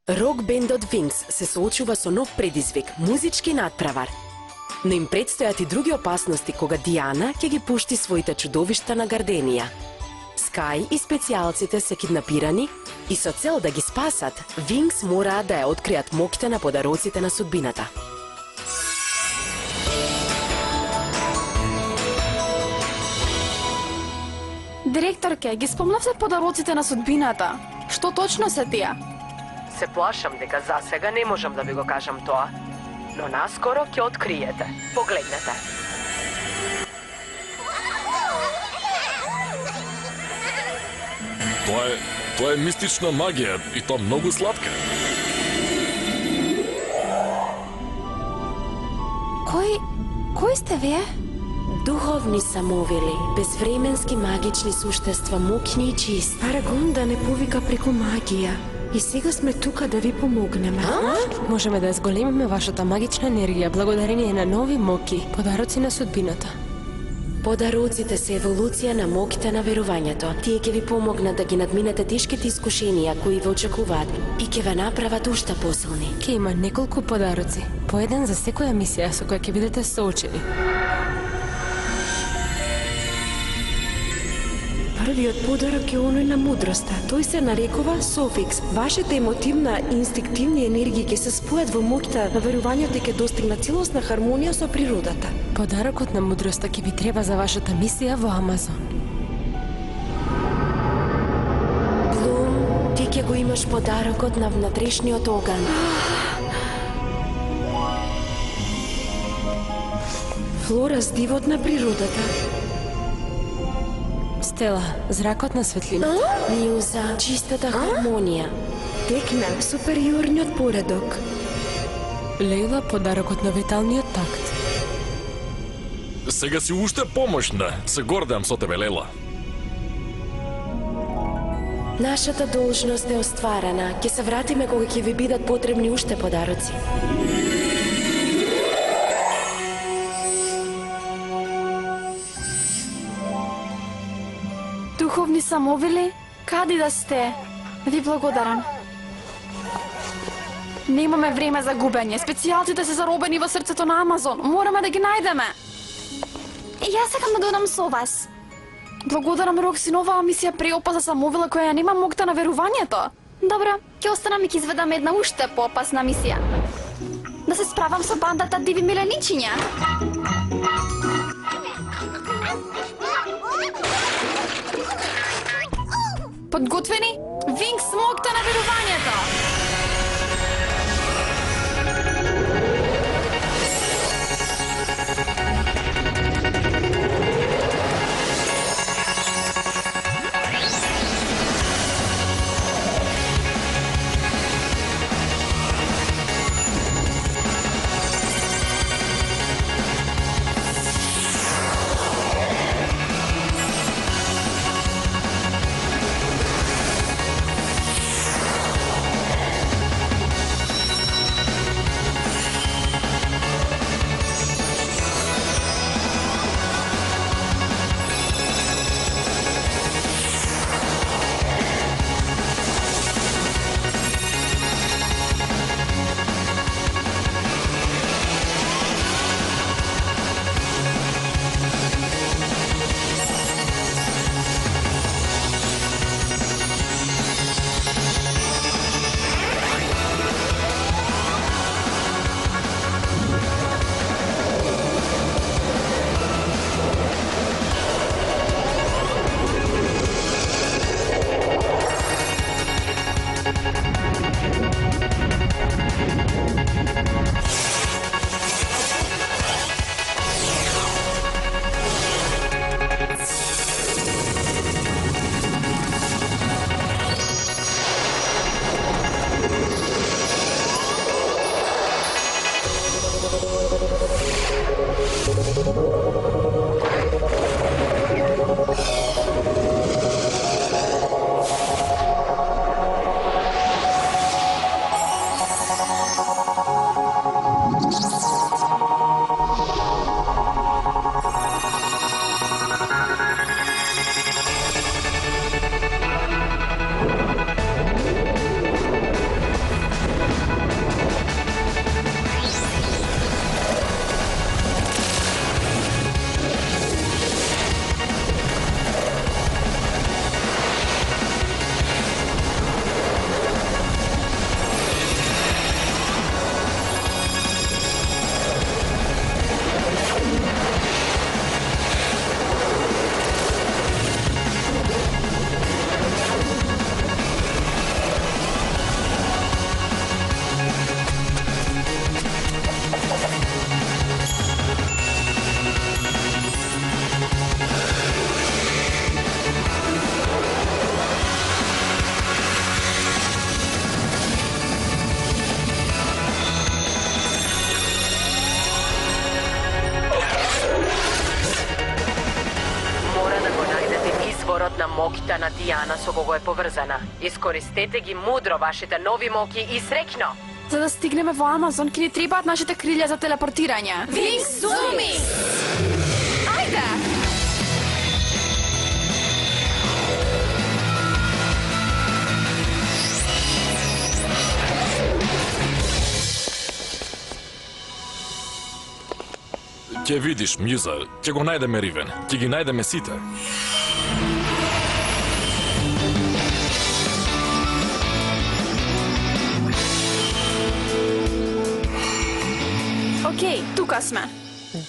Рок бендот Wings се соочува со нов предизвик, музички надпревар. Но им предстојат и други опасности кога Диана ќе ги пушти своите чудовишта на Гарденија. Скај и специјалците се киднапирани и со цел да ги спасат, Wings мораат да ја откријат моќта на подароците на судбината. Директорке, ги спомнавте подароците на судбината. Што точно се тие? Се плашам дека за сега не можам да ви го кажам тоа, но наскоро ќе откриете. Погледнете. Тоа е мистична магија и тоа многу сладка. Кој сте вие? Духовни самовели, безвременски магични суштества, мокни и чисти. Арагон да не повика преку магија. И сега сме тука да ви помогнеме. Можеме да зголемиме вашата магична енергија благодарение на нови моки, подароци на судбината. Подароците се еволуција на моќта на верувањето. Тие ќе ви помогнат да ги надминете тешките искушенија кои ве очекуваат и ќе ве направат уште посилни. Ќе има неколку подароци, по еден за секоја мисија со која ќе бидете соочени. Првиот подарок е оној на мудроста. Тој се нарекува Софикс. Вашите емотивна и инстинктивни енергии ќе се спојат во моќта на верувањето и ќе достигнат целосна хармонија со природата. Подарокот на мудроста ќе ви треба за вашата мисија во Амазон. Блум, ти ќе го имаш подарокот на внатрешниот оган. Флора, дивот на природата. Стела, зракот на светлина. Мјуза, чистата хармонија. Текна, супериорниот поредок. Лейла, подарокот на виталниот такт. Сега си уште помошна. Се гордеам со тебе, Лела. Нашата должност е остварена. Ќе се вратиме кога ќе ви бидат потребни уште подароци. Духовни самовели, каде да сте? Ви благодарам. Немаме време за губење. Специјалците се заробени во срцето на Амазон. Мораме да ги најдеме. Јас сакам да додам со вас. Благодарам, Рокси, новаа мисија преопасна самовела која нема моќта на верувањето. Добро, ќе останам и ќе изведам една уште поопасна мисија. Да се справам со бандата диви миленичиња. Подготвени? Wings, моќта на верувањето! енергијата на Дијана со кого е поврзана. Искористете ги мудро вашите нови моки и среќно! За да стигнеме во Амазон, ќе ни требаат нашите крилја за телепортирање. Винкс Суми! Ајде! Ќе видиш, Мјуза, ќе го најдеме Ривен, ќе ги најдеме сите. Океј, тука сме.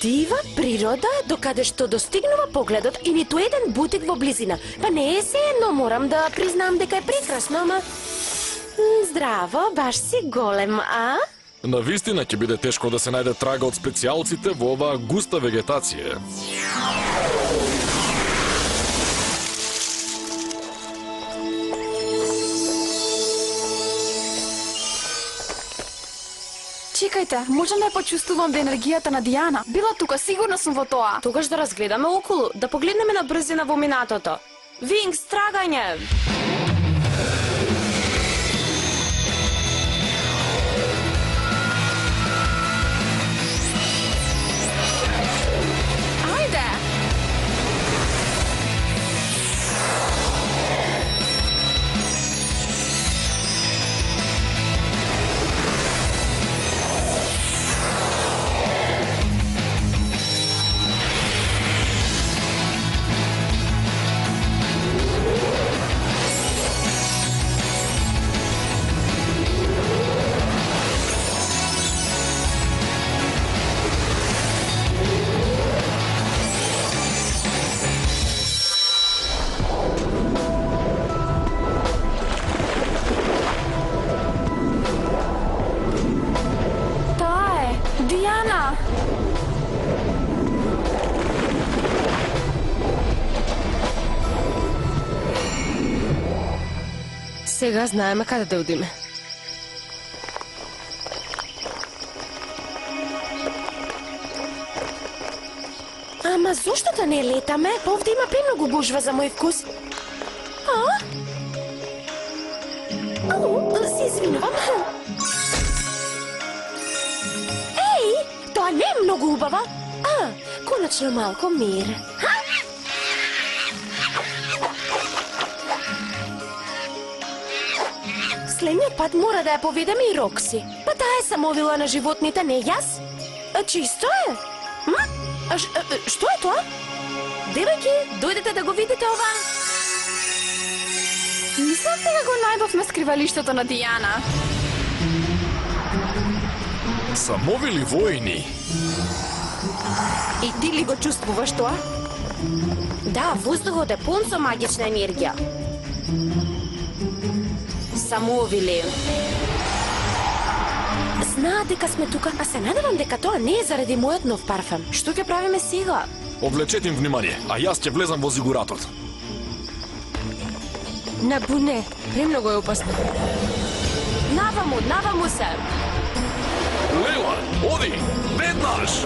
Дива природа, докаде што достигнува погледот и ниту еден бутик во близина. Па не е се едно, морам да признам дека е прекрасно, ама... Здраво, баш си голем, а? Навистина ќе биде тешко да се најде трага од специјалците во оваа густа вегетација. Чекајте, можам да ја почувствувам да енергијата на Дијана. Била тука, сигурна сум во тоа. Тогаш да разгледаме околу, да погледнеме на брзина во минатото. Винкс, трагање! Ајде! Таа е, Дијана! Сега знаеме каде да одиме. Ама зошто да не летаме? Овде има премногу гужва за мој вкус. А? Ау, се извинувам. Еј, тоа не е многу убава. А, конечно малку мир. Следниот пат мора да ја поведеме и Рокси. Па таа е самовила на животните, не јас. Чисто е. Што е тоа? Девојки, дојдете да го видите ова. Мислам дека го најдовме скривалиштето на Дијана. Самовили војни. И ти ли го чувствуваш тоа? Да, воздухот е пун со магична енергија. Самовили. Знаат дека сме тука, а се надевам дека тоа не е заради мојот нов парфем. Што ќе правиме сега? Одвлечете им внимание, а јас ќе влезам во зигуратот. Набу не, премногу е опасно. Наваму се. Лела, оди, веднаш!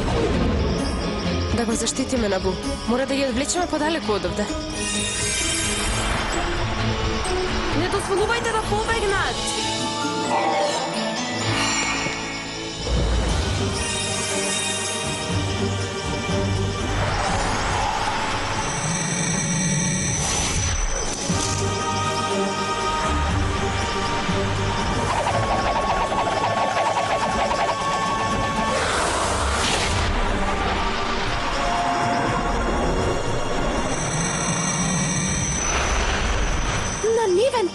Да го заштитиме, Набу. Мора да ги одвлечеме подалеку од овде. Не дозволувајте да побегнат.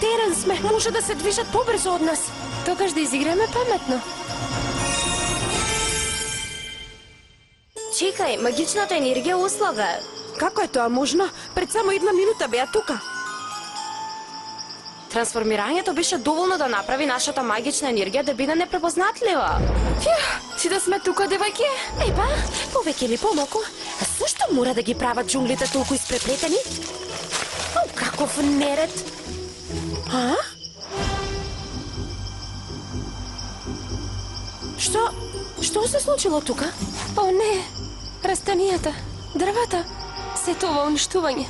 Терен сме, може да се движат побрзо од нас. Тогаш да изиграме паметно. Чекај, магичната енергија ослабе. Како е тоа можно? Пред само една минута беа тука. Трансформирањето беше доволно да направи нашата магична енергија да биде непрепознатлива. Сите сме тука, девојки? Епа, повеќе или помалку. А зошто мора да ги прават джунглите толку испреплетени? О, каков неред! А? Што се случило тука? О, не! Растанијата, дрвата, сето ова уништување.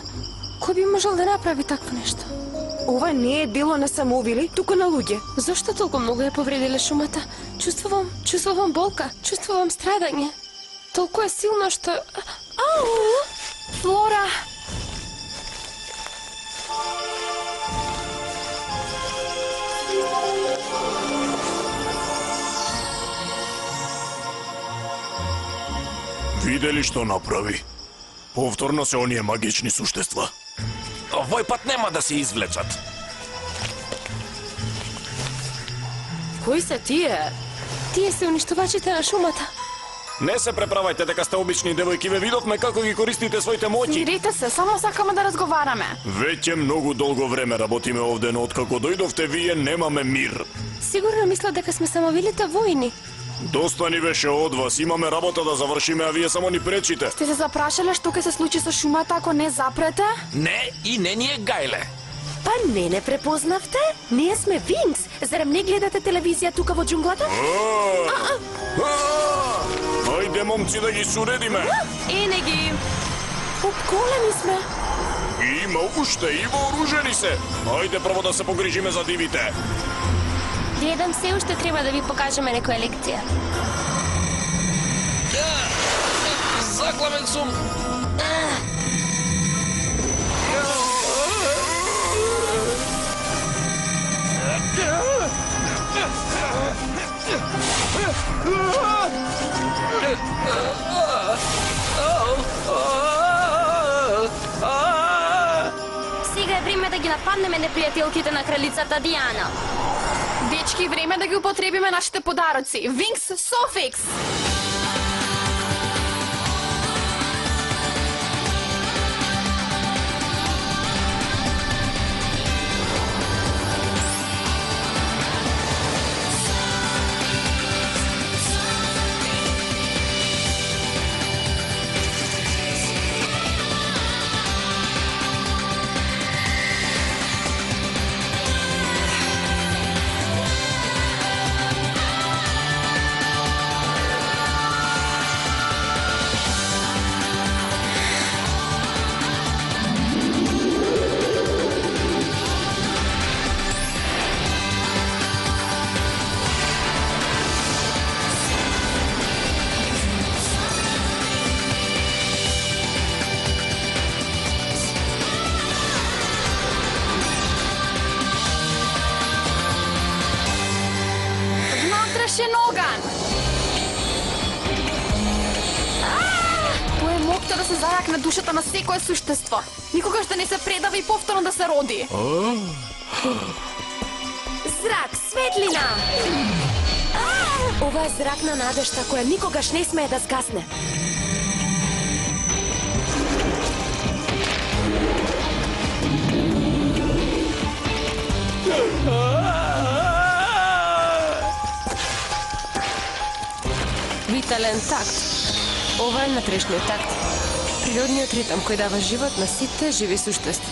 Кој би можел да направи такво нешто? Ова не е дело на самоубили, туку на луѓе. Зошто толку многу ја повредиле шумата? Чувствувам болка, чувствувам страдање. Толку е силно што... Ау! Флора! Видели што направи? Повторно се оние магични суштества. Овој пат нема да се извлечат. Кои се тие? Тие се уништувачите на шумата. Не се преправајте дека сте обични девојки, ве видовме како ги користите своите моќи. Мирите се, само сакаме да разговараме. Веќе многу долго време работиме овде, но откако дојдовте вие немаме мир. Сигурно мислат дека сме самовилите војни. Доста ни беше од вас, имаме работа да завршиме, а вие само ни пречите. Сте се запрашале што ќе се случи со шумата ако не запрете? Не, и не ни е гајле. Па не препознавте? Ние сме Винкс. Зарем не гледате телевизија тука во џунглата? Ајде, момци, да ги суредиме. И не ги... Обколени сме. Има уште и вооружени се. Ајде прво да се погрижиме за дивите. Гледам, се уште треба да ви покажеме некоја лекција. Заклавен сум. Сега е време да ги нападнеме непријателките на кралицата Диана. Дечки, време да ги употребиме нашите подароци. Винкс Софикс! Внатрешен оган! Тоа е моќта да се зајакне душата на секое суштество. Никогаш да не се предава и повторно да се роди. Зрак, светлина! Ова е зрак на надежта која никогаш не смее да згасне. Витален такт. Ова е натрешниот такт. Природниот ритам кој дава живот на сите живи суштества.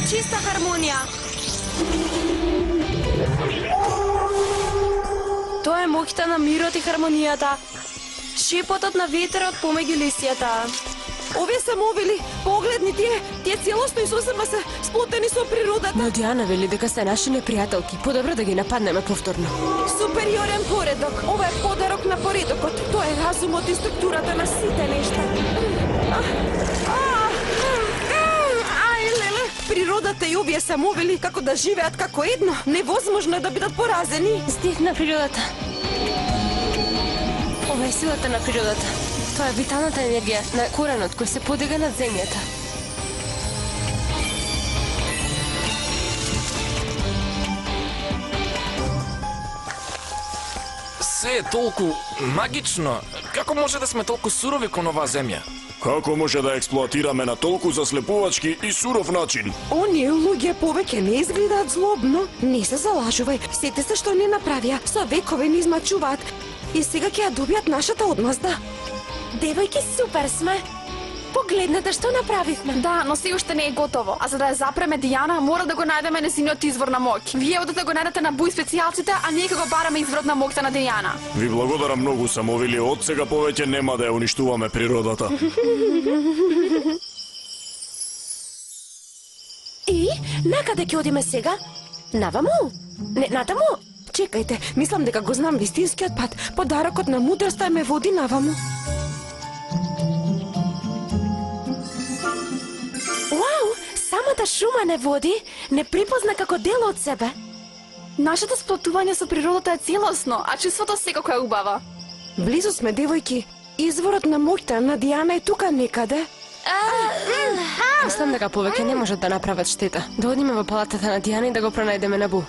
Чиста хармонија. Тоа е моќта на мирот и хармонијата. Шепотот на ветерот помеѓу лисјата. Овие самоубили, погледни тие целосно и сосема се сплотени со природата. Но Диана вели дека се наши непријателки. Подобро да ги нападнеме повторно. Супериорен поредок. Ова е подарок на поредокот. Тоа е разумот и структурата на сите нешта. Природата и овие самоубили како да живеат како едно. Невозможно е да бидат поразени. Стих на природата. Ова е силата на природата. Тоа е виталната енергија на коренот кој се подига над земјата. Се е толку магично. Како може да сме толку сурови кон оваа земја? Како може да експлоатираме на толку заслепувачки и суров начин? Оние луѓе повеќе не изгледаат злобно. Не се залажувај. Сете се што не направија. Со векове не измачуваат. И сега ќе ја добијат нашата одмазда. Девојки, супер сме. Погледнете што направивме. Да, но се уште не е готово. А за да ја запреме Дијана, мора да го најдеме незиниот извор на моќ. Вие одете да го најдете на Буј специјалците, а ние ќе го бараме изворот на моќта на Дијана. Ви благодарам многу, Самовили. Од сега повеќе нема да ја уништуваме природата. И накаде ќе одиме сега? Наваму? Не, натаму? Чекајте, мислам дека го знам вистинскиот пат. Подарокот на мудроста ме води наваму. Вау, самата шума не води, не припозна како дел од себе. Нашето сплотување со природата е целосно, а чувството секако е убава. Близу сме, девојки. Изворот на моќта на Дијана е тука некаде. Мислам дека повеќе не можат да направат штета. Да одиме во палатата на Дијана и да го пронајдеме на Бу.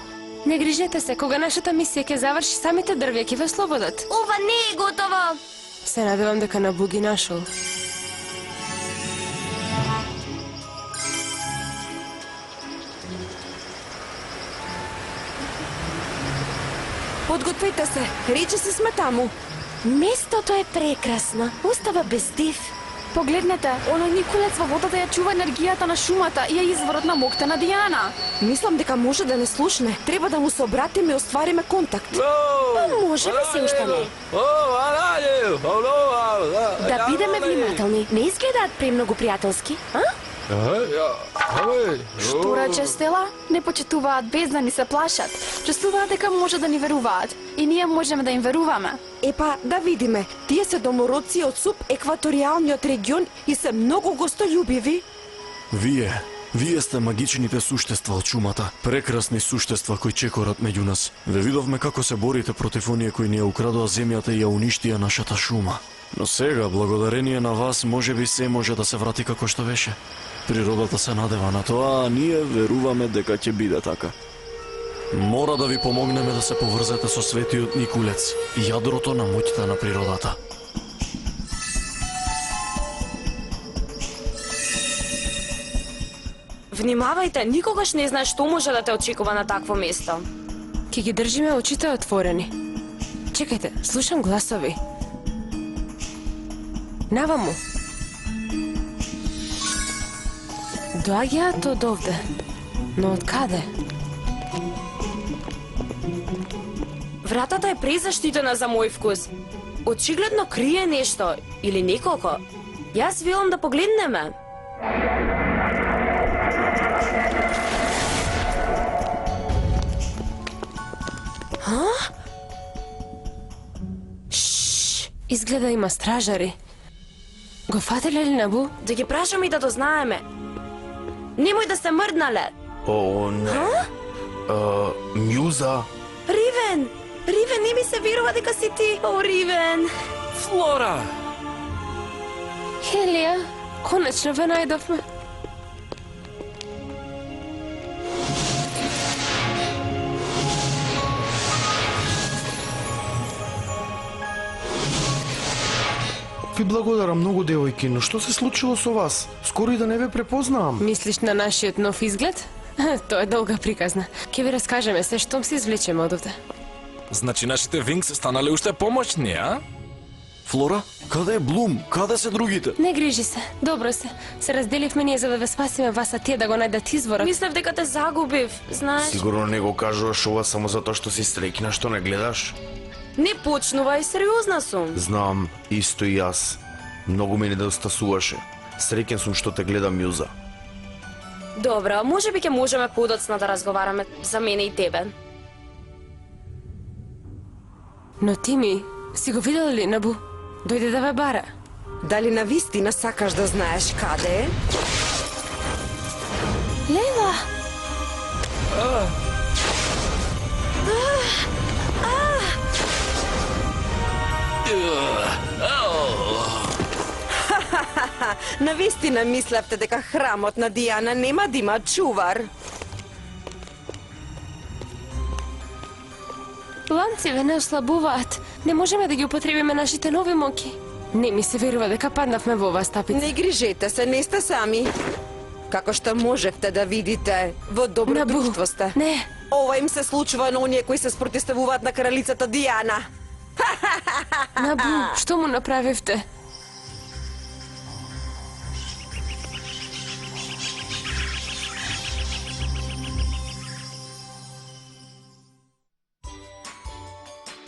Не грижете се, кога нашата мисија ќе заврши, самите дрвја ќе ве слободат. Ова не е готово. Се надевам дека на Бу ги нашол. Подгответе се, рече се сме таму. Местото е прекрасно. Остава без див. Погледнете, оној Николец во водата ја чува енергијата на шумата и е изворот на моќта на Дијана. Мислам дека може да не слушне. Треба да му се обратиме и оствариме контакт. Може би се уште не. Да бидеме внимателни. Не изгледаат премногу пријателски, а? Што рече Стела? Не почитуваат без да ни се плашат. Чувствуваат дека може да ни веруваат. И ние можеме да им веруваме. Епа, да видиме. Тие се домородци од субекваторијалниот регион и се многу гостољубиви. Вие сте магичните суштества од шумата. Прекрасни суштества кои чекорат меѓу нас. Ве видовме како се борите против оние кои ни ја украдоа земјата и ја уништија нашата шума. Но сега, благодарение на вас, можеби се може да се врати како што беше. Природата се надева на тоа, а ние веруваме дека ќе биде така. Мора да ви помогнеме да се поврзете со светиот Никулец, јадрото на моќта на природата. Внимавајте, никогаш не знаеш што може да те очекува на такво место. Ќе ги држиме очите отворени. Чекајте, слушам гласови. Наваму. Доаѓаат од овде. Но од каде? Вратата е презаштитена за мој вкус. Очигледно крие нешто или неколко. Јас велам да погледнеме. Изгледа има стражари. Го фателе ли Набу? Да ги прашаме и да дознаеме. Немој да се мрднале. О, не. Мјуза. Ривен! Ривен, не ми се верува дека си ти. О, Ривен! Флора! Хелија, конечно ве најдовме. Ви благодарам многу, девојки, но што се случило со вас? Скоро и да не ве препознавам. Мислиш на нашиот нов изглед? Тоа е долга приказна. Ке ви раскажеме се штом се извлечеме од овде. Значи нашите Винкс станале уште помоćни, а? Флора, каде е Блум? Каде се другите? Не грижи се, добро се. Се разделивме ние за да ве спасиме вас, а тие да го најдат изворот. Мислев дека те загубив, знаеш? Сигурно не го кажуваш ова само затоа што си стрекна, што не гледаш? Не почнувај, сериозна сум. Знам, исто и јас. Многу ме недостасуваше. Среќен сум што те гледам, Мјуза. Добро, можеби ќе можеме подоцна да разговараме за мене и тебе. Но ти ми, си го видел ли Набу? Дојде да ве бара. Дали навистина сакаш да знаеш каде е? Лела! Навистина мислевте дека храмот на Дијана нема да има чувар. Ланциве не ослабуваат. Не можеме да ги употребиме нашите нови моки. Не ми се верува дека паднавме во оваа стапица. Не грижете се, не сте сами. Како што можевте да видите, во добро Набу, друштво сте. не. Ова им се случува на оние кои се спротивставуваат на кралицата Дијана. Набу, што му направивте?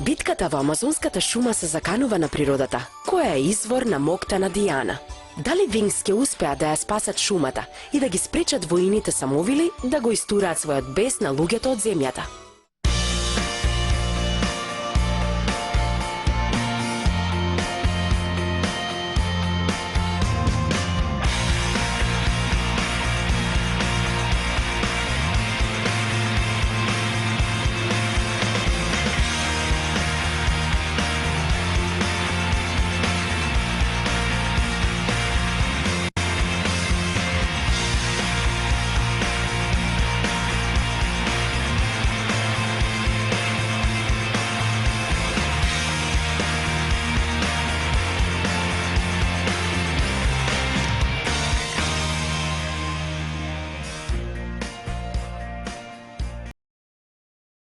Битката во амазонската шума се заканува на природата, која е извор на моќта на Дијана. Дали Вингс ќе успеат да ја спасат шумата и да ги спречат воините самовили да го истураат својот бес на луѓето од земјата?